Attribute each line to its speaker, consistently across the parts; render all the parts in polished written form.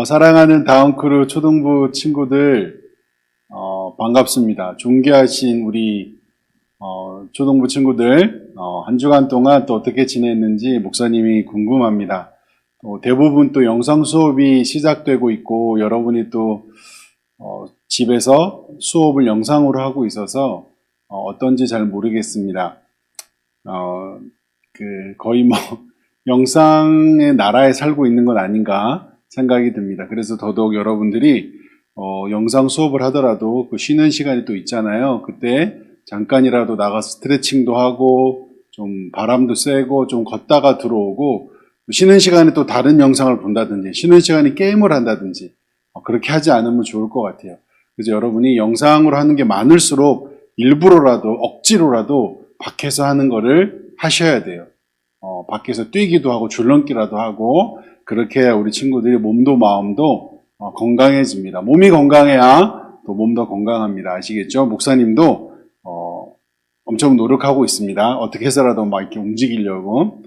Speaker 1: 사랑하는 다운크루 초등부 친구들, 반갑습니다. 존귀하신 우리, 초등부 친구들, 한 주간 동안 또 어떻게 지냈는지 목사님이 궁금합니다. 대부분 또 영상 수업이 시작되고 있고, 여러분이 또, 집에서 수업을 영상으로 하고 있어서, 어떤지 잘 모르겠습니다. 거의 뭐, 영상의 나라에 살고 있는 건 아닌가 생각이 듭니다. 그래서 더더욱 여러분들이 영상 수업을 하더라도 그 쉬는 시간이 또 있잖아요. 그때 잠깐이라도 나가서 스트레칭도 하고 좀 바람도 쐬고 좀 걷다가 들어오고, 쉬는 시간에 또 다른 영상을 본다든지 쉬는 시간에 게임을 한다든지 그렇게 하지 않으면 좋을 것 같아요. 그래서 여러분이 영상으로 하는 게 많을수록 일부러라도 억지로라도 밖에서 하는 거를 하셔야 돼요. 밖에서 뛰기도 하고 줄넘기라도 하고, 그렇게 해야 우리 친구들이 몸도 마음도 건강해집니다. 몸이 건강해야 또 몸도 건강합니다. 아시겠죠? 목사님도 엄청 노력하고 있습니다. 어떻게 해서라도 막 이렇게 움직이려고.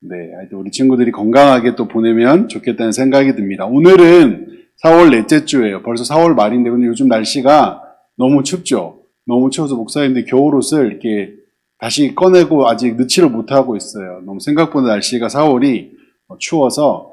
Speaker 1: 네, 하여튼 우리 친구들이 건강하게 또 보내면 좋겠다는 생각이 듭니다. 오늘은 4월 넷째 주예요. 벌써 4월 말인데, 근데 요즘 날씨가 너무 춥죠? 너무 추워서 목사님들이 겨울옷을 이렇게 다시 꺼내고 아직 넣지를 못하고 있어요. 너무 생각보다 날씨가 4월이 추워서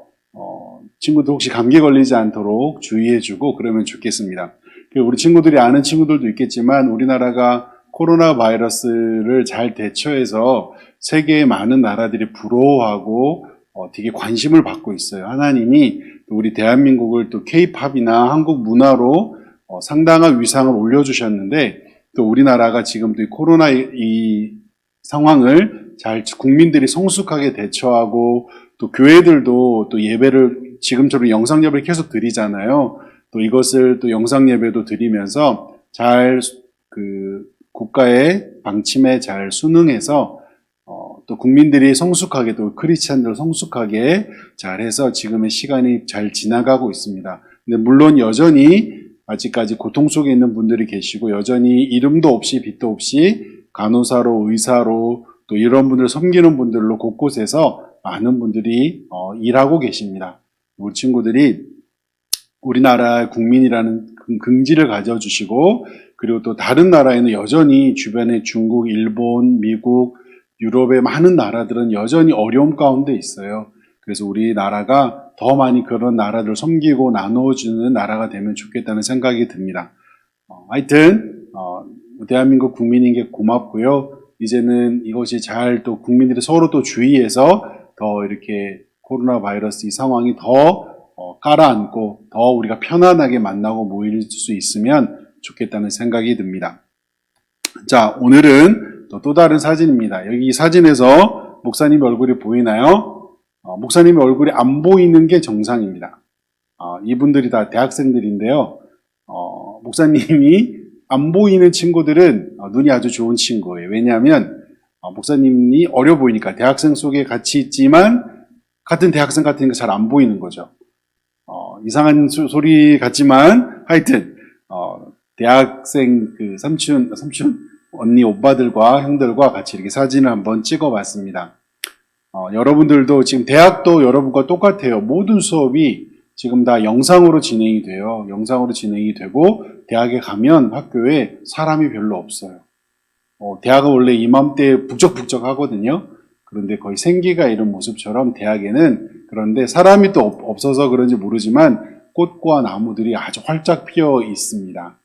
Speaker 1: 친구들 혹시 감기 걸리지 않도록 주의해주고 그러면 좋겠습니다. 우리 친구들이 아는 친구들도 있겠지만, 우리나라가 코로나 바이러스를 잘 대처해서 세계의 많은 나라들이 부러워하고 되게 관심을 받고 있어요. 하나님이 우리 대한민국을 또 K-팝이나 한국 문화로 상당한 위상을 올려주셨는데, 또 우리나라가 지금 또 코로나 이 상황을 잘 국민들이 성숙하게 대처하고, 또 교회들도 또 예배를 지금처럼 영상 예배를 계속 드리잖아요. 또 이것을 또 영상 예배도 드리면서 잘 국가의 방침에 잘 순응해서 또 국민들이 성숙하게, 또 크리스찬들 성숙하게 잘해서 지금의 시간이 잘 지나가고 있습니다. 근데 물론 여전히 아직까지 고통 속에 있는 분들이 계시고, 여전히 이름도 없이 빛도 없이 간호사로, 의사로, 또 이런 분들 섬기는 분들로 곳곳에서 많은 분들이 일하고 계십니다. 우리 친구들이 우리나라의 국민이라는 긍지를 가져주시고, 그리고 또 다른 나라에는 여전히 주변에 중국, 일본, 미국, 유럽의 많은 나라들은 여전히 어려움 가운데 있어요. 그래서 우리나라가 더 많이 그런 나라들을 섬기고 나누어주는 나라가 되면 좋겠다는 생각이 듭니다. 하여튼 대한민국 국민인 게 고맙고요. 이제는 이것이 잘 또 국민들이 서로 또 주의해서 더 이렇게 코로나 바이러스 이 상황이 더 깔아앉고 더 우리가 편안하게 만나고 모일 수 있으면 좋겠다는 생각이 듭니다. 자, 오늘은 또 다른 사진입니다. 여기 이 사진에서 목사님 얼굴이 보이나요? 목사님 얼굴이 안 보이는 게 정상입니다. 이분들이 다 대학생들인데요. 목사님이 안 보이는 친구들은 눈이 아주 좋은 친구예요. 왜냐하면 목사님이 어려 보이니까, 대학생 속에 같이 있지만 같은 대학생 같으니까 잘 안 보이는 거죠. 이상한 소리 같지만 하여튼 대학생 삼촌 언니 오빠들과 형들과 같이 이렇게 사진을 한번 찍어봤습니다. 여러분들도 지금 대학도 여러분과 똑같아요. 모든 수업이 지금 다 영상으로 진행이 돼요. 영상으로 진행이 되고, 대학에 가면 학교에 사람이 별로 없어요. 대학은 원래 이맘때 북적북적 하거든요. 그런데 거의 생기가 이런 모습처럼 대학에는, 그런데 사람이 또 없어서 그런지 모르지만 꽃과 나무들이 아주 활짝 피어 있습니다.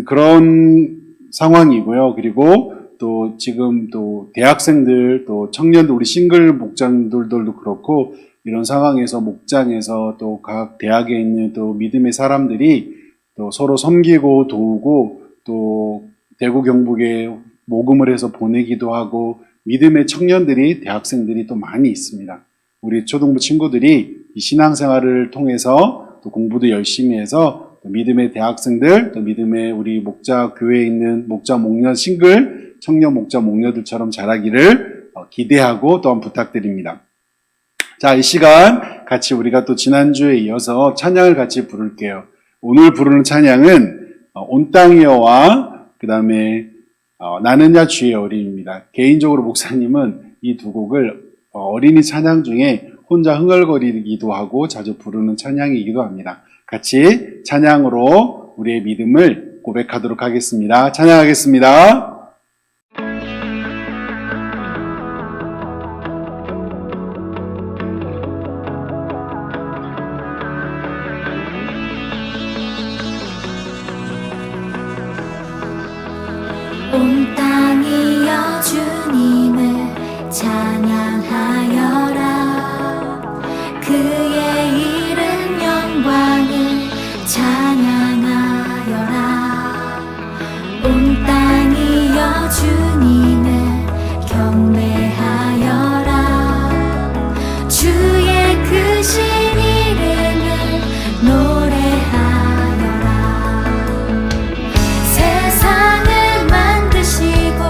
Speaker 1: 그런 상황이고요. 그리고 또 지금 또 대학생들, 또 청년들, 우리 싱글 목장들도 그렇고, 이런 상황에서 목장에서 또 각 대학에 있는 또 믿음의 사람들이 또 서로 섬기고 도우고, 또 대구 경북에 모금을 해서 보내기도 하고, 믿음의 청년들이, 대학생들이 또 많이 있습니다. 우리 초등부 친구들이 이 신앙생활을 통해서 또 공부도 열심히 해서 또 믿음의 대학생들, 또 믿음의 우리 목자 교회에 있는 목자 목녀 싱글 청년 목자 목녀들처럼 자라기를 기대하고 또한 부탁드립니다. 자, 이 시간 같이 우리가 또 지난주에 이어서 찬양을 같이 부를게요. 오늘 부르는 찬양은 온 땅이여와 그 다음에 나는야 주의 어린이입니다. 개인적으로 목사님은 이 두 곡을 어린이 찬양 중에 혼자 흥얼거리기도 하고 자주 부르는 찬양이기도 합니다. 같이 찬양으로 우리의 믿음을 고백하도록 하겠습니다. 찬양하겠습니다.
Speaker 2: 온 땅이여 주님을 찬양하여라. 그의 이름 영광을 찬양하여라. 온 땅이여 주님을 경배하여라. 주의 크신 이름을 노래하여라. 세상을 만드시고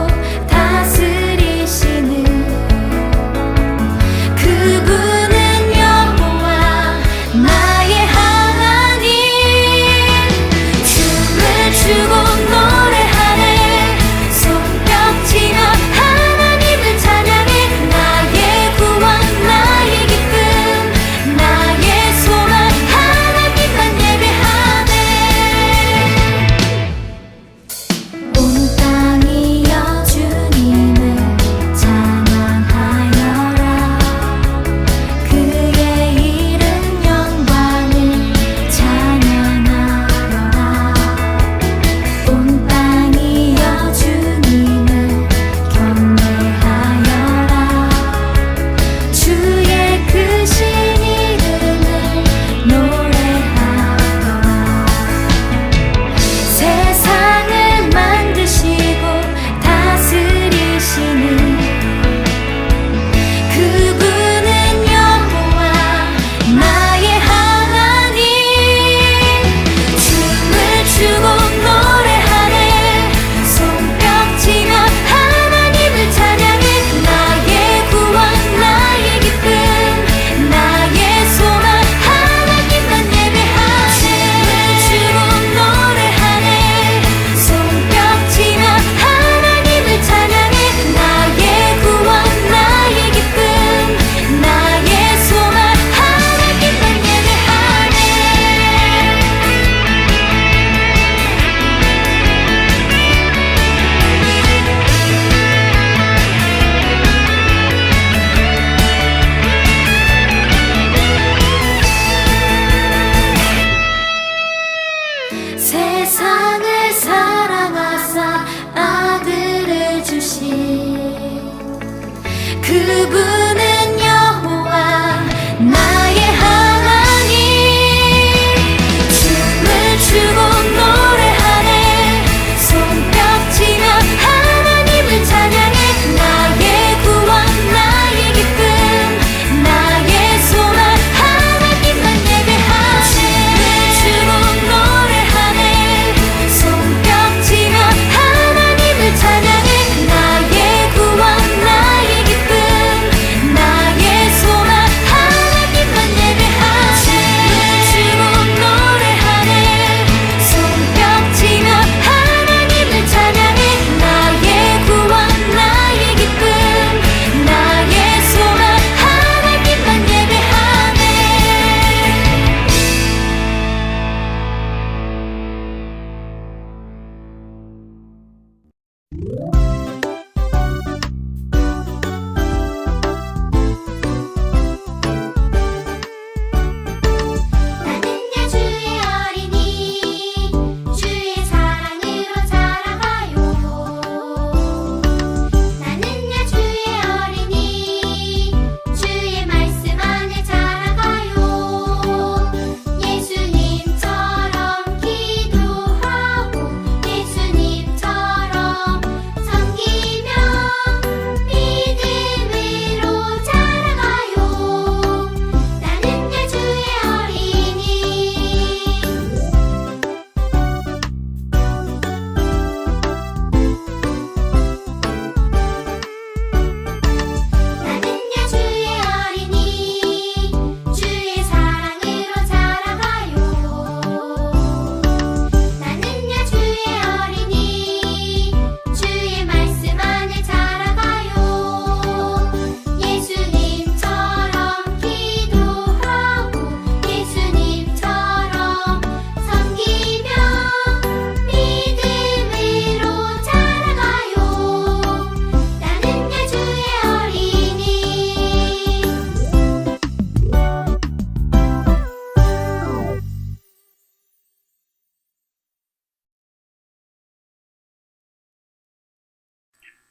Speaker 2: 다스리시는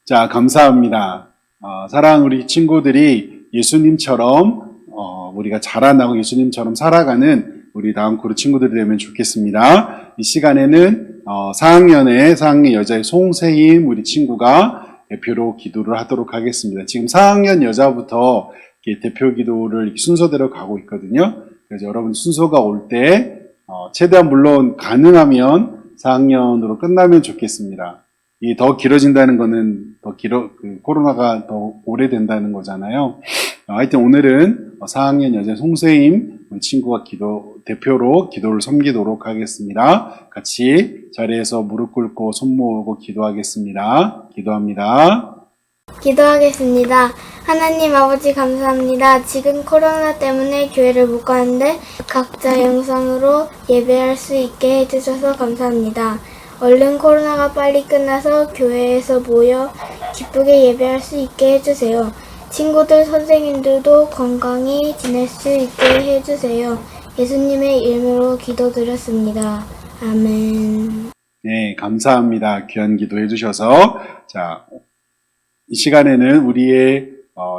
Speaker 1: 자, 감사합니다. 사랑하는 우리 친구들이 예수님처럼 우리가 자라나고 예수님처럼 살아가는 우리 다음 코르 친구들이 되면 좋겠습니다. 이 시간에는 4학년 여자의 송세임 우리 친구가 대표로 기도를 하도록 하겠습니다. 지금 4학년 여자부터 이렇게 대표 기도를 순서대로 가고 있거든요. 그래서 여러분 순서가 올 때 최대한 물론 가능하면 4학년으로 끝나면 좋겠습니다. 이 더 길어진다는 거는 코로나가 더 오래된다는 거잖아요. 하여튼 오늘은 4학년 여자 송세임 친구가 대표로 기도를 섬기도록 하겠습니다. 같이 자리에서 무릎 꿇고 손 모으고 기도하겠습니다. 기도합니다.
Speaker 3: 기도하겠습니다. 하나님 아버지 감사합니다. 지금 코로나 때문에 교회를 못 가는데 각자 영상으로 예배할 수 있게 해주셔서 감사합니다. 얼른 코로나가 빨리 끝나서 교회에서 모여 기쁘게 예배할 수 있게 해주세요. 친구들, 선생님들도 건강히 지낼 수 있게 해주세요. 예수님의 이름으로 기도드렸습니다. 아멘.
Speaker 1: 네, 감사합니다. 귀한 기도 해주셔서. 자, 이 시간에는 우리의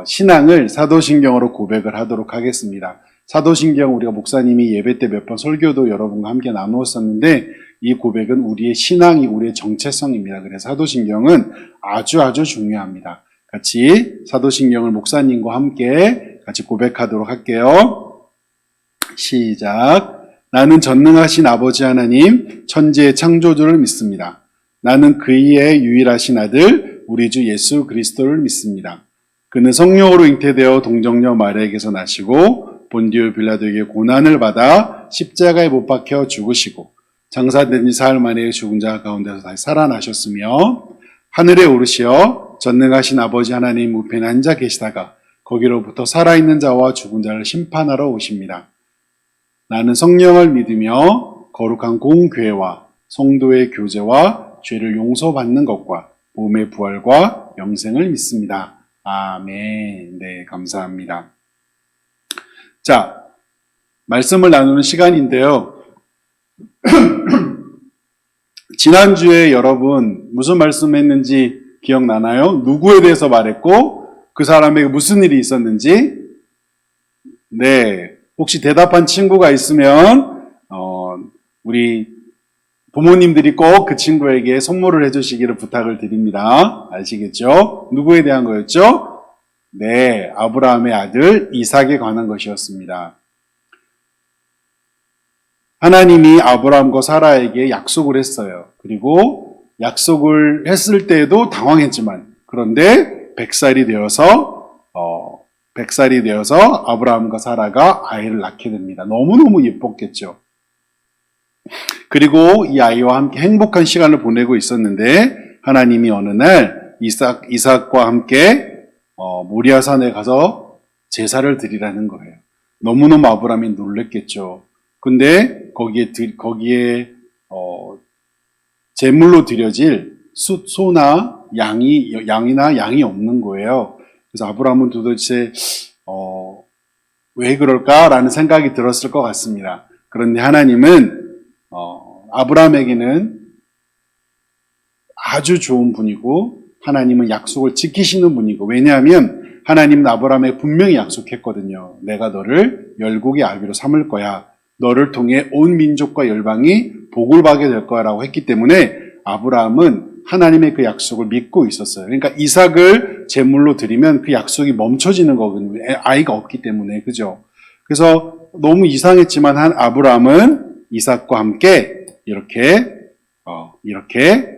Speaker 1: 신앙을 사도신경으로 고백을 하도록 하겠습니다. 사도신경 우리가 목사님이 예배 때 몇 번 설교도 여러분과 함께 나누었었는데 이 고백은 우리의 신앙이 우리의 정체성입니다. 그래서 사도신경은 아주 중요합니다. 같이 사도신경을 목사님과 함께 같이 고백하도록 할게요. 시작. 나는 전능하신 아버지 하나님, 천지의 창조주를 믿습니다. 나는 그의 유일하신 아들, 우리 주 예수 그리스도를 믿습니다. 그는 성령으로 잉태되어 동정녀 마리아에게서 나시고 본디오 빌라도에게 고난을 받아 십자가에 못 박혀 죽으시고 장사된 지 사흘 만에 죽은 자 가운데서 다시 살아나셨으며 하늘에 오르시어 전능하신 아버지 하나님 우편에 앉아 계시다가 거기로부터 살아있는 자와 죽은 자를 심판하러 오십니다. 나는 성령을 믿으며 거룩한 공교회와 성도의 교제와 죄를 용서받는 것과 몸의 부활과 영생을 믿습니다. 아멘. 네, 감사합니다. 자, 말씀을 나누는 시간인데요. 지난주에 여러분 무슨 말씀했는지 기억나나요? 누구에 대해서 말했고 그 사람에게 무슨 일이 있었는지? 네, 혹시 대답한 친구가 있으면 우리 부모님들이 꼭 그 친구에게 선물을 해주시기를 부탁을 드립니다. 아시겠죠? 누구에 대한 거였죠? 네, 아브라함의 아들 이삭에 관한 것이었습니다. 하나님이 아브라함과 사라에게 약속을 했어요. 그리고 약속을 했을 때에도 당황했지만 그런데 100살이 되어서 아브라함과 사라가 아이를 낳게 됩니다. 너무너무 예뻤겠죠. 그리고 이 아이와 함께 행복한 시간을 보내고 있었는데 하나님이 어느 날 이삭과 함께 모리아산에 가서 제사를 드리라는 거예요. 너무너무 아브라함이 놀랬겠죠. 근데 거기에 제물로 드려질 소나 양이나 양이 없는 거예요. 그래서 아브라함은 도대체 왜 그럴까라는 생각이 들었을 것 같습니다. 그런데 하나님은 아브라함에게는 아주 좋은 분이고 하나님은 약속을 지키시는 분이고 왜냐하면 하나님은 아브라함에게 분명히 약속했거든요. 내가 너를 열국의 아비로 삼을 거야. 너를 통해 온 민족과 열방이 복을 받게 될 거야 라고 했기 때문에 아브라함은 하나님의 그 약속을 믿고 있었어요. 그러니까 이삭을 제물로 드리면 그 약속이 멈춰지는 거거든요. 아이가 없기 때문에. 그죠? 그래서 너무 이상했지만 아브라함은 이삭과 함께 이렇게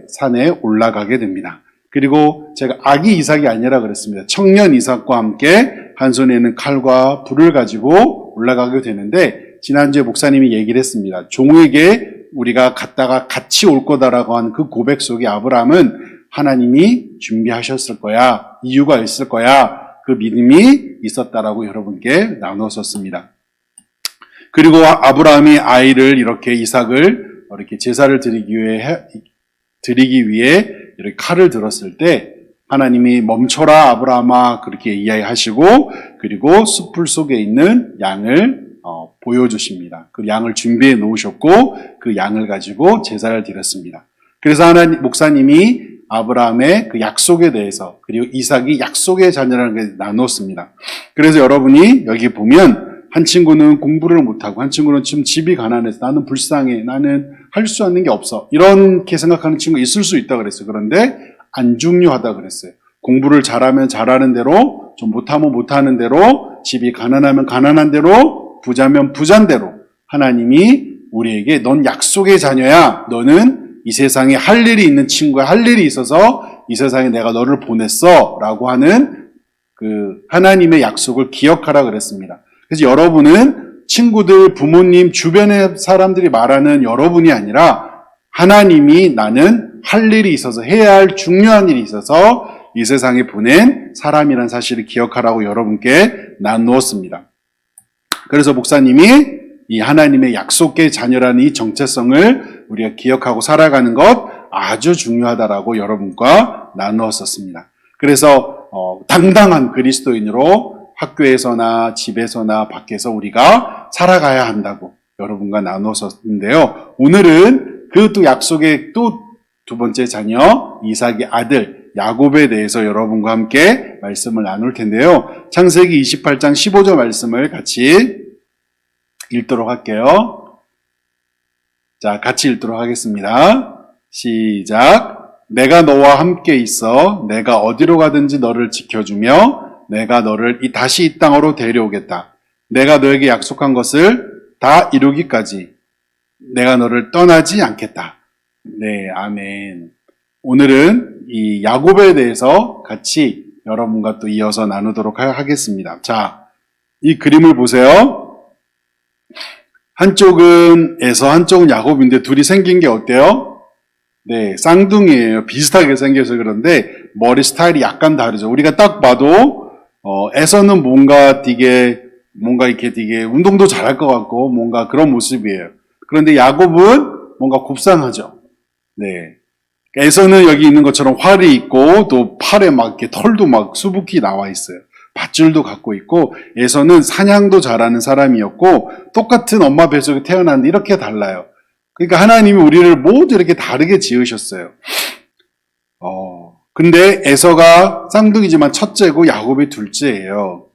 Speaker 1: 산에 올라가게 됩니다. 그리고 제가 아기 이삭이 아니라 그랬습니다. 청년 이삭과 함께 한 손에는 칼과 불을 가지고 올라가게 되는데 지난주에 목사님이 얘기를 했습니다. 종에게 우리가 갔다가 같이 올 거다라고 하는 그 고백 속에 아브라함은 하나님이 준비하셨을 거야. 이유가 있을 거야. 그 믿음이 있었다라고 여러분께 나눴었습니다. 그리고 아브라함이 아이를 이삭을 이렇게 제사를 드리기 위해 이렇게 칼을 들었을 때 하나님이 멈춰라 아브라함아 그렇게 이야기하시고 그리고 숲풀 속에 있는 양을 보여주십니다. 그 양을 준비해 놓으셨고 그 양을 가지고 제사를 드렸습니다. 그래서 목사님이 아브라함의 그 약속에 대해서 그리고 이삭이 약속의 자녀라는 게 나눴습니다. 그래서 여러분이 여기 보면 한 친구는 공부를 못하고 한 친구는 지금 집이 가난해서 나는 불쌍해, 나는 할 수 있는 게 없어, 이렇게 생각하는 친구가 있을 수 있다 그랬어요. 그런데 안 중요하다 그랬어요. 공부를 잘하면 잘하는 대로, 좀 못하면 못하는 대로, 집이 가난하면 가난한 대로, 부자면 부자인 대로 하나님이 우리에게 넌 약속의 자녀야, 너는 이 세상에 할 일이 있는 친구야, 할 일이 있어서 이 세상에 내가 너를 보냈어 라고 하는 그 하나님의 약속을 기억하라 그랬습니다. 그래서 여러분은 친구들, 부모님, 주변의 사람들이 말하는 여러분이 아니라 하나님이 나는 할 일이 있어서, 해야 할 중요한 일이 있어서 이 세상에 보낸 사람이라는 사실을 기억하라고 여러분께 나누었습니다. 그래서 목사님이 이 하나님의 약속의 자녀라는 이 정체성을 우리가 기억하고 살아가는 것 아주 중요하다라고 여러분과 나누었었습니다. 그래서 당당한 그리스도인으로 학교에서나 집에서나 밖에서 우리가 살아가야 한다고 여러분과 나누었었는데요. 오늘은 그 또 약속의 또 두 번째 자녀 이삭의 아들 야곱에 대해서 여러분과 함께 말씀을 나눌 텐데요. 창세기 28장 15절 말씀을 같이 읽도록 할게요. 자, 같이 읽도록 하겠습니다. 시작. 내가 너와 함께 있어 내가 어디로 가든지 너를 지켜주며 내가 너를 다시 이 땅으로 데려오겠다. 내가 너에게 약속한 것을 다 이루기까지 내가 너를 떠나지 않겠다. 네, 아멘. 오늘은 이 야곱에 대해서 같이 여러분과 또 이어서 나누도록 하겠습니다. 자, 이 그림을 보세요. 한쪽은 에서 한쪽은 야곱인데 둘이 생긴 게 어때요? 네, 쌍둥이에요. 비슷하게 생겨서 그런데 머리 스타일이 약간 다르죠. 우리가 딱 봐도 에서는 뭔가 이렇게 되게 운동도 잘할 것 같고 뭔가 그런 모습이에요. 그런데 야곱은 뭔가 곱상하죠. 네. 에서는 여기 있는 것처럼 활이 있고 또 팔에 막 이렇게 털도 막 수북히 나와 있어요. 밧줄도 갖고 있고, 에서는 사냥도 잘하는 사람이었고 똑같은 엄마 뱃속에 태어났는데 이렇게 달라요. 그러니까 하나님이 우리를 모두 이렇게 다르게 지으셨어요. 근데 에서가 쌍둥이지만 첫째고 야곱이 둘째예요.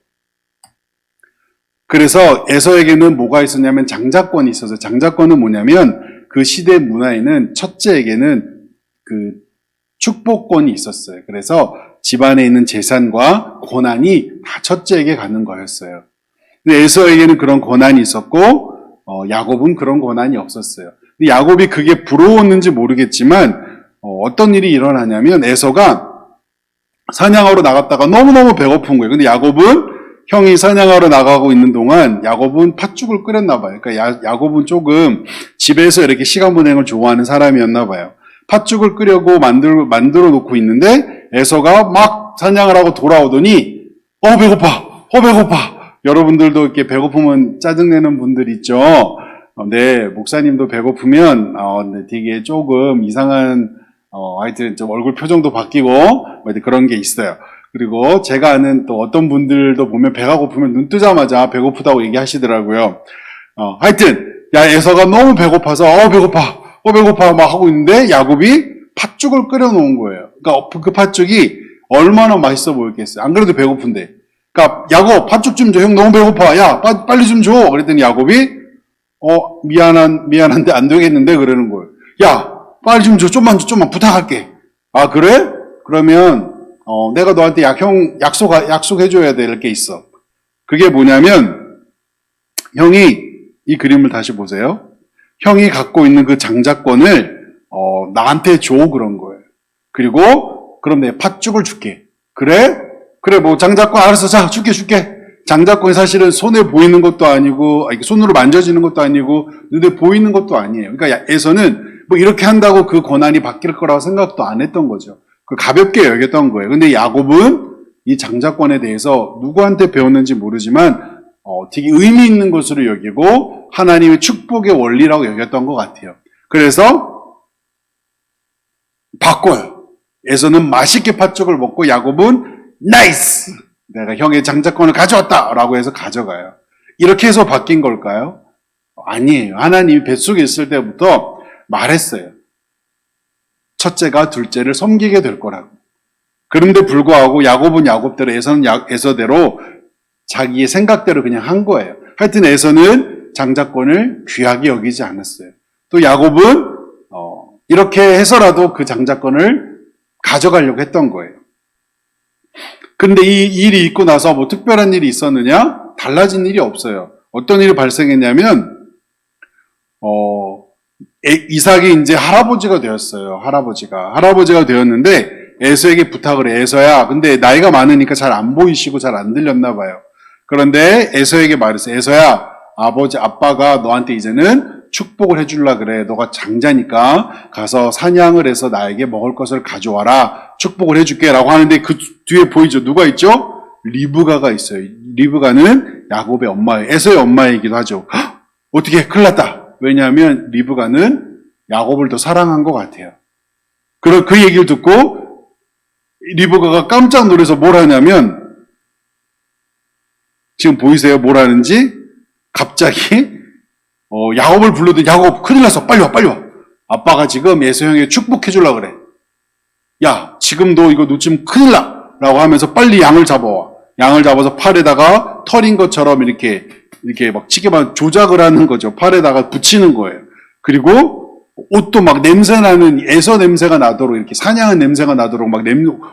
Speaker 1: 그래서 에서에게는 뭐가 있었냐면 장자권이 있어서, 장자권은 뭐냐면 그 시대 문화에는 첫째에게는 그 축복권이 있었어요. 그래서 집안에 있는 재산과 권한이 다 첫째에게 가는 거였어요. 근데 에서에게는 그런 권한이 있었고 야곱은 그런 권한이 없었어요. 근데 야곱이 그게 부러웠는지 모르겠지만 어떤 일이 일어나냐면 에서가 사냥하러 나갔다가 너무너무 배고픈 거예요. 근데 야곱은 형이 사냥하러 나가고 있는 동안 야곱은 팥죽을 끓였나 봐요. 그러니까 야곱은 조금 집에서 이렇게 시간 보내는 걸 좋아하는 사람이었나 봐요. 팥죽을 끓여고 만들어 놓고 있는데 에서가 막 사냥을 하고 돌아오더니 배고파. 여러분들도 이렇게 배고프면 짜증내는 분들 있죠. 네, 목사님도 배고프면 네, 되게 조금 이상한 하여튼 좀 얼굴 표정도 바뀌고 그런 게 있어요. 그리고 제가 아는 또 어떤 분들도 보면 배가 고프면 눈 뜨자마자 배고프다고 얘기하시더라고요. 하여튼 에서가 너무 배고파서 배고파 막 하고 있는데 야곱이 팥죽을 끓여 놓은 거예요. 그러니까 그 팥죽이 얼마나 맛있어 보였겠어요. 안 그래도 배고픈데. 그러니까 야곱 팥죽 좀 줘. 형 너무 배고파. 야 빨리 좀 줘. 그랬더니 야곱이 미안한데 안 되겠는데 그러는 거예요. 야 빨리 좀 줘. 좀만 부탁할게. 아 그래? 그러면 내가 너한테 약속해줘야 될 게 있어. 그게 뭐냐면 형이 이 그림을 다시 보세요. 형이 갖고 있는 그 장자권을 나한테 줘 그런 거예요. 그리고 그럼 내 팥죽을 줄게. 그래 뭐 장자권 알았어. 자 줄게. 장자권이 사실은 손에 보이는 것도 아니고 손으로 만져지는 것도 아니고 눈에 보이는 것도 아니에요. 그러니까 에서는 뭐 이렇게 한다고 그 권한이 바뀔 거라고 생각도 안 했던 거죠. 그 가볍게 여겼던 거예요. 근데 야곱은 이 장자권에 대해서 누구한테 배웠는지 모르지만 되게 의미 있는 것으로 여기고 하나님의 축복의 원리라고 여겼던 것 같아요. 그래서 바꿔요. 에서는 맛있게 팥죽을 먹고 야곱은 나이스! 내가 형의 장자권을 가져왔다! 라고 해서 가져가요. 이렇게 해서 바뀐 걸까요? 아니에요. 하나님이 뱃속에 있을 때부터 말했어요. 첫째가 둘째를 섬기게 될 거라고. 그런데 불구하고 야곱은 야곱대로, 에서는 에서대로 자기의 생각대로 그냥 한 거예요. 하여튼 에서는 장자권을 귀하게 여기지 않았어요. 또 야곱은 이렇게 해서라도 그 장자권을 가져가려고 했던 거예요. 그런데 이 일이 있고 나서 뭐 특별한 일이 있었느냐? 달라진 일이 없어요. 어떤 일이 발생했냐면 이삭이 이제 할아버지가 되었어요. 할아버지가 되었는데 에서에게 부탁을 해. 에서야, 근데 나이가 많으니까 잘 안 보이시고 잘 안 들렸나 봐요. 그런데 에서에게 말했어요. 에서야, 아빠가 너한테 이제는 축복을 해줄라 그래. 너가 장자니까 가서 사냥을 해서 나에게 먹을 것을 가져와라. 축복을 해줄게. 라고 하는데 그 뒤에 보이죠? 누가 있죠? 리브가가 있어요. 리브가는 야곱의 엄마예요. 에서의 엄마이기도 하죠. 헉! 어떻게 큰일 났다. 왜냐하면 리브가는 야곱을 더 사랑한 것 같아요. 그 얘기를 듣고 리브가가 깜짝 놀라서 뭘 하냐면, 지금 보이세요? 뭘 하는지? 갑자기 야곱을 불러도 야곱 큰일 났어. 빨리 와. 아빠가 지금 에서 형에게 축복해 주려고 그래. 야, 지금 너 이거 놓치면 큰일 나. 라고 하면서 빨리 양을 잡아와. 양을 잡아서 팔에다가 털인 것처럼 이렇게 막 치게만 조작을 하는 거죠. 팔에다가 붙이는 거예요. 그리고 옷도 막 냄새나는 에서 냄새가 나도록 이렇게 사냥한 냄새가 나도록 막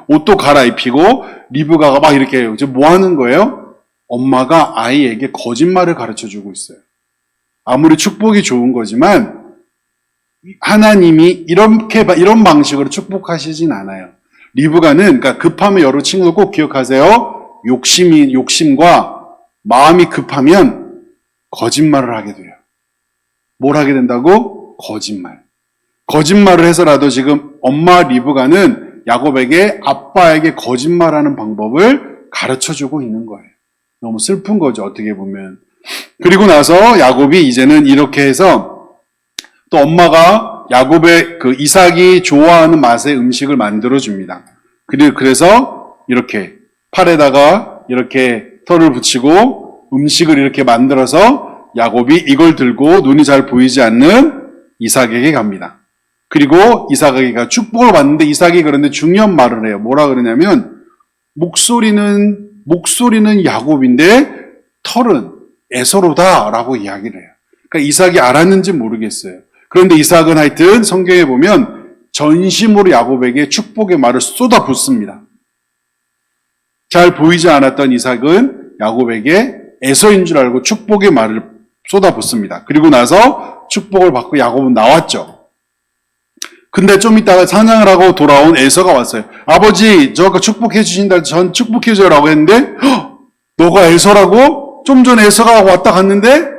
Speaker 1: 옷도 갈아입히고 리브가가 막 이렇게 지금 뭐 하는 거예요? 엄마가 아이에게 거짓말을 가르쳐 주고 있어요. 아무리 축복이 좋은 거지만 하나님이 이런 방식으로 축복하시진 않아요. 리브가는 그러니까 급하면 여러 친구들 꼭 기억하세요. 욕심과 마음이 급하면 거짓말을 하게 돼요. 뭘 하게 된다고? 거짓말을 해서라도 지금 엄마 리브가는 야곱에게 아빠에게 거짓말하는 방법을 가르쳐 주고 있는 거예요. 너무 슬픈 거죠, 어떻게 보면. 그리고 나서 야곱이 이제는 이렇게 해서 또 엄마가 야곱의 그 이삭이 좋아하는 맛의 음식을 만들어 줍니다. 그래서 이렇게 팔에다가 이렇게 털을 붙이고 음식을 이렇게 만들어서 야곱이 이걸 들고 눈이 잘 보이지 않는 이삭에게 갑니다. 그리고 이삭에게 축복을 받는데 이삭이 그런데 중요한 말을 해요. 뭐라 그러냐면 목소리는 야곱인데 털은 에서로다라고 이야기를 해요. 그러니까 이삭이 알았는지 모르겠어요. 그런데 이삭은 하여튼 성경에 보면 전심으로 야곱에게 축복의 말을 쏟아붓습니다. 잘 보이지 않았던 이삭은 야곱에게 에서인 줄 알고 축복의 말을 쏟아붓습니다. 그리고 나서 축복을 받고 야곱은 나왔죠. 근데 좀 이따가 사냥을 하고 돌아온 에서가 왔어요. 아버지, 저 아까 축복해 주신다, 전 축복해 줘라고 했는데, 너가 에서라고? 좀 전에 에서가 왔다 갔는데,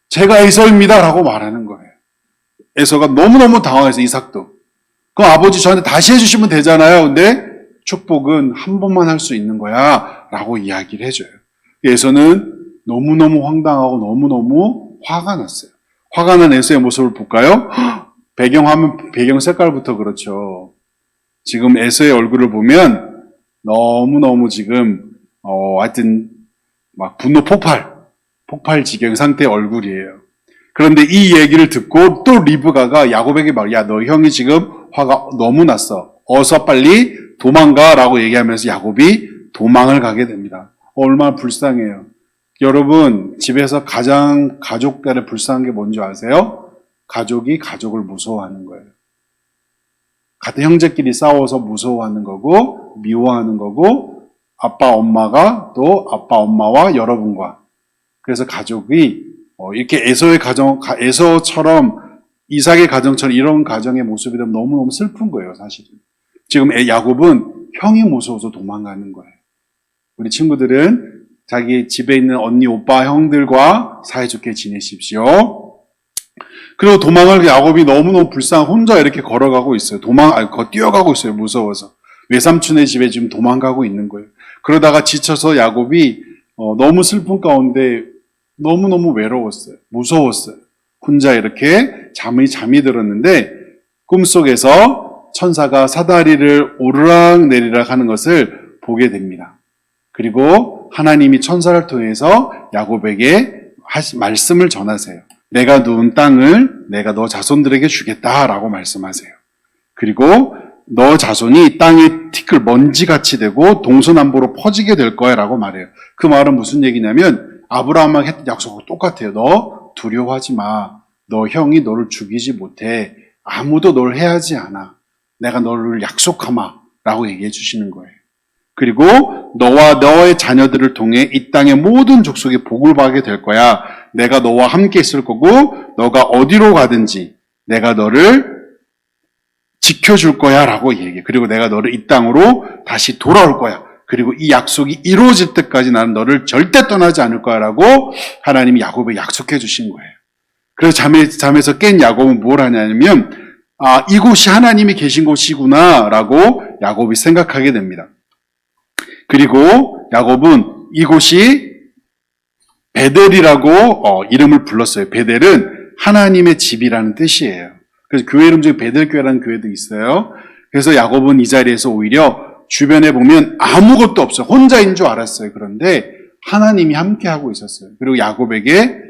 Speaker 1: 제가 에서입니다. 라고 말하는 거예요. 에서가 너무너무 당황해서 이삭도. 그럼 아버지 저한테 다시 해주시면 되잖아요. 근데 축복은 한 번만 할 수 있는 거야. 라고 이야기를 해줘요. 에서는 너무너무 황당하고 너무너무 화가 났어요. 화가 난 에서의 모습을 볼까요? 배경 색깔부터 그렇죠. 지금 에서의 얼굴을 보면 너무너무 지금 하여튼 막 분노 폭발 지경 상태의 얼굴이에요. 그런데 이 얘기를 듣고 또 리브가가 야곱에게 야, 너 형이 지금 화가 너무 났어. 어서 빨리 도망가라고 얘기하면서 야곱이 도망을 가게 됩니다. 얼마나 불쌍해요. 여러분, 집에서 가장 가족 간에 불쌍한 게 뭔지 아세요? 가족이 가족을 무서워하는 거예요. 같은 형제끼리 싸워서 무서워하는 거고, 미워하는 거고, 아빠, 엄마가 또 아빠, 엄마와 여러분과. 그래서 가족이, 이렇게 에서처럼, 이삭의 가정처럼 이런 가정의 모습이 되면 너무너무 슬픈 거예요, 사실은. 지금 야곱은 형이 무서워서 도망가는 거예요. 우리 친구들은 자기 집에 있는 언니, 오빠, 형들과 사이좋게 지내십시오. 그리고 도망을 야곱이 너무너무 불쌍하고 혼자 이렇게 걸어가고 있어요. 뛰어가고 있어요. 무서워서. 외삼촌의 집에 지금 도망가고 있는 거예요. 그러다가 지쳐서 야곱이 너무 슬픈 가운데 너무너무 외로웠어요. 무서웠어요. 혼자 이렇게 잠이 들었는데 꿈속에서 천사가 사다리를 오르락 내리락 하는 것을 보게 됩니다. 그리고 하나님이 천사를 통해서 야곱에게 말씀을 전하세요. 내가 누운 땅을 내가 너 자손들에게 주겠다라고 말씀하세요. 그리고 너 자손이 땅에 티끌 먼지같이 되고 동서남북으로 퍼지게 될 거야 라고 말해요. 그 말은 무슨 얘기냐면 아브라함하고 했던 약속하고 똑같아요. 너 두려워하지 마. 너 형이 너를 죽이지 못해. 아무도 널 해하지 않아. 내가 너를 약속하마 라고 얘기해 주시는 거예요. 그리고 너와 너의 자녀들을 통해 이 땅의 모든 족속이 복을 받게 될 거야. 내가 너와 함께 있을 거고 너가 어디로 가든지 내가 너를 지켜줄 거야 라고 얘기해. 그리고 내가 너를 이 땅으로 다시 돌아올 거야. 그리고 이 약속이 이루어질 때까지 나는 너를 절대 떠나지 않을 거야 라고 하나님이 야곱에게 약속해 주신 거예요. 그래서 잠에서 깬 야곱은 뭘 하냐면 이곳이 하나님이 계신 곳이구나 라고 야곱이 생각하게 됩니다. 그리고 야곱은 이곳이 베델이라고 이름을 불렀어요. 베델은 하나님의 집이라는 뜻이에요. 그래서 교회 이름 중에 베델교회라는 교회도 있어요. 그래서 야곱은 이 자리에서 오히려 주변에 보면 아무것도 없어요. 혼자인 줄 알았어요. 그런데 하나님이 함께하고 있었어요. 그리고 야곱에게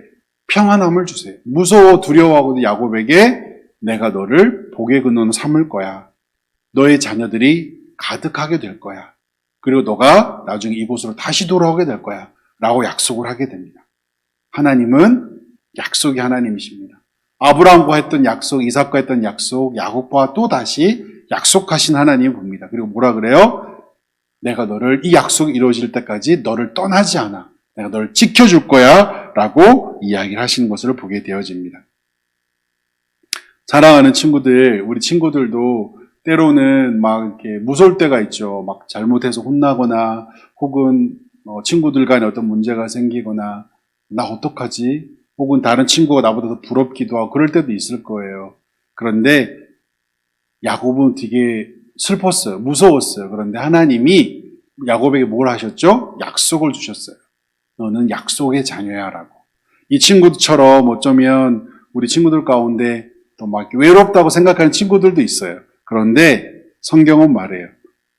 Speaker 1: 평안함을 주세요. 무서워 두려워하고도 야곱에게 내가 너를 복의 근원으로 삼을 거야. 너의 자녀들이 가득하게 될 거야. 그리고 너가 나중에 이곳으로 다시 돌아오게 될 거야. 라고 약속을 하게 됩니다. 하나님은 약속의 하나님이십니다. 아브라함과 했던 약속, 이삭과 했던 약속, 야곱과 또 다시 약속하신 하나님을 봅니다. 그리고 뭐라 그래요? 내가 너를 이 약속이 이루어질 때까지 너를 떠나지 않아. 내가 너를 지켜줄 거야. 라고 이야기를 하시는 것을 보게 되어집니다. 사랑하는 친구들, 우리 친구들도 때로는 막 이렇게 무서울 때가 있죠. 막 잘못해서 혼나거나 혹은 친구들 간에 어떤 문제가 생기거나 나 어떡하지? 혹은 다른 친구가 나보다 더 부럽기도 하고 그럴 때도 있을 거예요. 그런데 야곱은 되게 슬펐어요. 무서웠어요. 그런데 하나님이 야곱에게 뭘 하셨죠? 약속을 주셨어요. 너는 약속의 자녀야 라고. 이 친구처럼 어쩌면 우리 친구들 가운데 또 막 외롭다고 생각하는 친구들도 있어요. 그런데 성경은 말해요.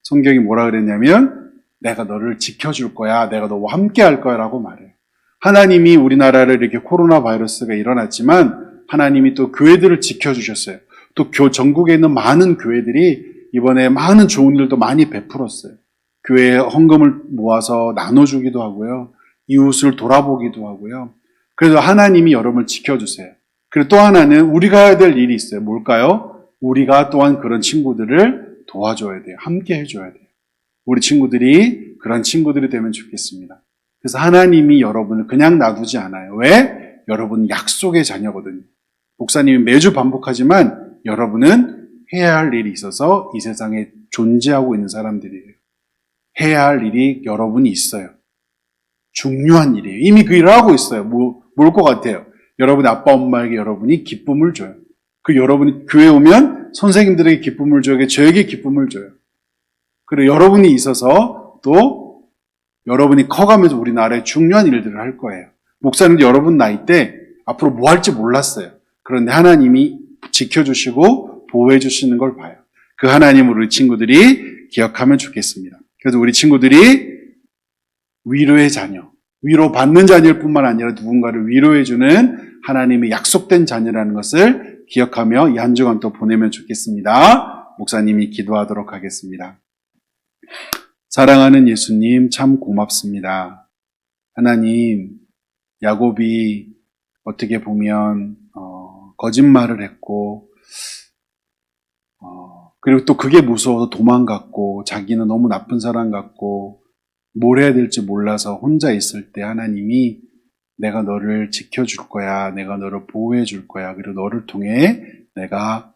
Speaker 1: 성경이 뭐라 그랬냐면 내가 너를 지켜줄 거야. 내가 너와 함께 할 거야 라고 말해요. 하나님이 우리나라를 이렇게 코로나 바이러스가 일어났지만 하나님이 또 교회들을 지켜주셨어요. 또 전국에 있는 많은 교회들이 이번에 많은 좋은 일도 많이 베풀었어요. 교회에 헌금을 모아서 나눠주기도 하고요. 이웃을 돌아보기도 하고요. 그래서 하나님이 여러분을 지켜주세요. 그리고 또 하나는 우리가 해야 될 일이 있어요. 뭘까요? 우리가 또한 그런 친구들을 도와줘야 돼요. 함께 해줘야 돼요. 우리 친구들이 그런 친구들이 되면 좋겠습니다. 그래서 하나님이 여러분을 그냥 놔두지 않아요. 왜? 여러분 약속의 자녀거든요. 목사님이 매주 반복하지만 여러분은 해야 할 일이 있어서 이 세상에 존재하고 있는 사람들이에요. 해야 할 일이 여러분이 있어요. 중요한 일이에요. 이미 그 일을 하고 있어요. 뭘 것 같아요? 여러분의 아빠 엄마에게 여러분이 기쁨을 줘요. 그 여러분이 교회 오면 선생님들에게 기쁨을 줘요. 저에게 기쁨을 줘요. 그리고 여러분이 있어서 또 여러분이 커가면서 우리나라에 중요한 일들을 할 거예요. 목사님도 여러분 나이 때 앞으로 뭐 할지 몰랐어요. 그런데 하나님이 지켜주시고 보호해 주시는 걸 봐요. 그 하나님을 우리 친구들이 기억하면 좋겠습니다. 그래서 우리 친구들이 위로의 자녀, 위로받는 자녀일 뿐만 아니라 누군가를 위로해주는 하나님의 약속된 자녀라는 것을 기억하며 이 한 주간 또 보내면 좋겠습니다. 목사님이 기도하도록 하겠습니다. 사랑하는 예수님 참 고맙습니다. 하나님, 야곱이 어떻게 보면 거짓말을 했고 그리고 또 그게 무서워서 도망갔고 자기는 너무 나쁜 사람 같고 뭘 해야 될지 몰라서 혼자 있을 때 하나님이 내가 너를 지켜줄 거야. 내가 너를 보호해 줄 거야. 그리고 너를 통해 내가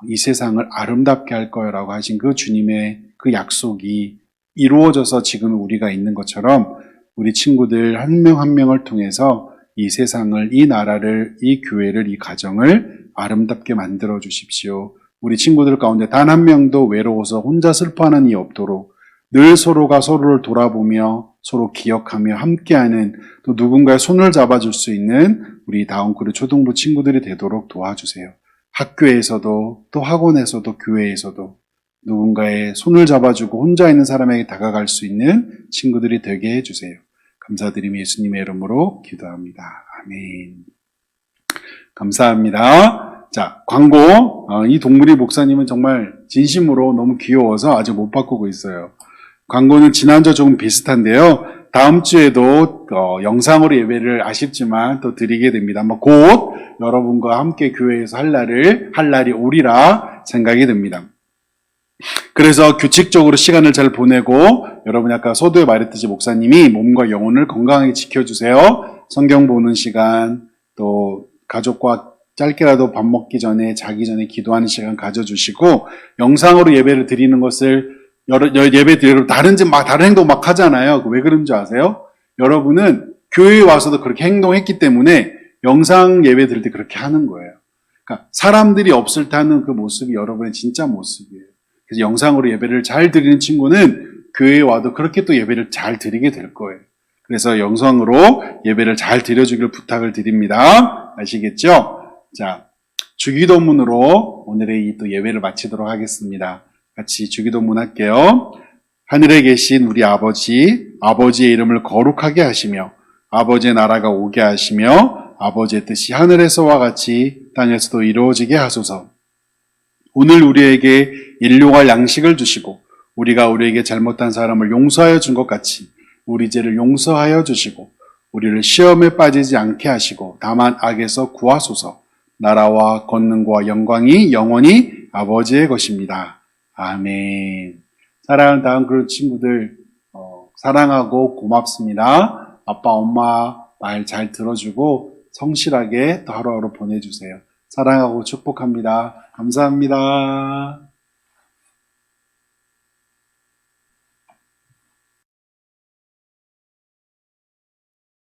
Speaker 1: 이 세상을 아름답게 할 거야 라고 하신 그 주님의 그 약속이 이루어져서 지금 우리가 있는 것처럼 우리 친구들 한 명 한 명을 통해서 이 세상을, 이 나라를, 이 교회를, 이 가정을 아름답게 만들어 주십시오. 우리 친구들 가운데 단 한 명도 외로워서 혼자 슬퍼하는 이 없도록 늘 서로가 서로를 돌아보며 서로 기억하며 함께하는 또 누군가의 손을 잡아줄 수 있는 우리 다운크루 초등부 친구들이 되도록 도와주세요. 학교에서도 또 학원에서도 교회에서도 누군가의 손을 잡아주고 혼자 있는 사람에게 다가갈 수 있는 친구들이 되게 해주세요. 감사드리며 예수님의 이름으로 기도합니다. 아멘. 감사합니다. 자, 광고. 이 동물이 목사님은 정말 진심으로 너무 귀여워서 아직 못 바꾸고 있어요. 광고는 지난주와 조금 비슷한데요. 다음 주에도 영상으로 예배를 아쉽지만 또 드리게 됩니다. 아마 곧 여러분과 함께 교회에서 할 날이 오리라 생각이 듭니다. 그래서 규칙적으로 시간을 잘 보내고 여러분이 아까 서두에 말했듯이 목사님이 몸과 영혼을 건강하게 지켜주세요. 성경 보는 시간, 또 가족과 짧게라도 밥 먹기 전에 자기 전에 기도하는 시간 가져주시고 영상으로 예배를 드리는 것을 예배 드리고 다른 행동 막 하잖아요. 왜 그런 줄 아세요? 여러분은 교회에 와서도 그렇게 행동했기 때문에 영상 예배 드릴 때 그렇게 하는 거예요. 그러니까 사람들이 없을 때 하는 그 모습이 여러분의 진짜 모습이에요. 그래서 영상으로 예배를 잘 드리는 친구는 교회에 와도 그렇게 또 예배를 잘 드리게 될 거예요. 그래서 영상으로 예배를 잘 드려주길 부탁을 드립니다. 아시겠죠? 자, 주기도문으로 오늘의 이 또 예배를 마치도록 하겠습니다. 같이 주기도문 할게요. 하늘에 계신 우리 아버지, 아버지의 이름을 거룩하게 하시며 아버지의 나라가 오게 하시며 아버지의 뜻이 하늘에서와 같이 땅에서도 이루어지게 하소서. 오늘 우리에게 일용할 양식을 주시고 우리가 우리에게 잘못한 사람을 용서하여 준 것 같이 우리 죄를 용서하여 주시고 우리를 시험에 빠지지 않게 하시고 다만 악에서 구하소서. 나라와 권능과 영광이 영원히 아버지의 것입니다. 아멘. 사랑하는 다음 그룹 친구들 사랑하고 고맙습니다. 아빠 엄마 말 잘 들어주고 성실하게 또 하루하루 보내주세요. 사랑하고 축복합니다. 감사합니다.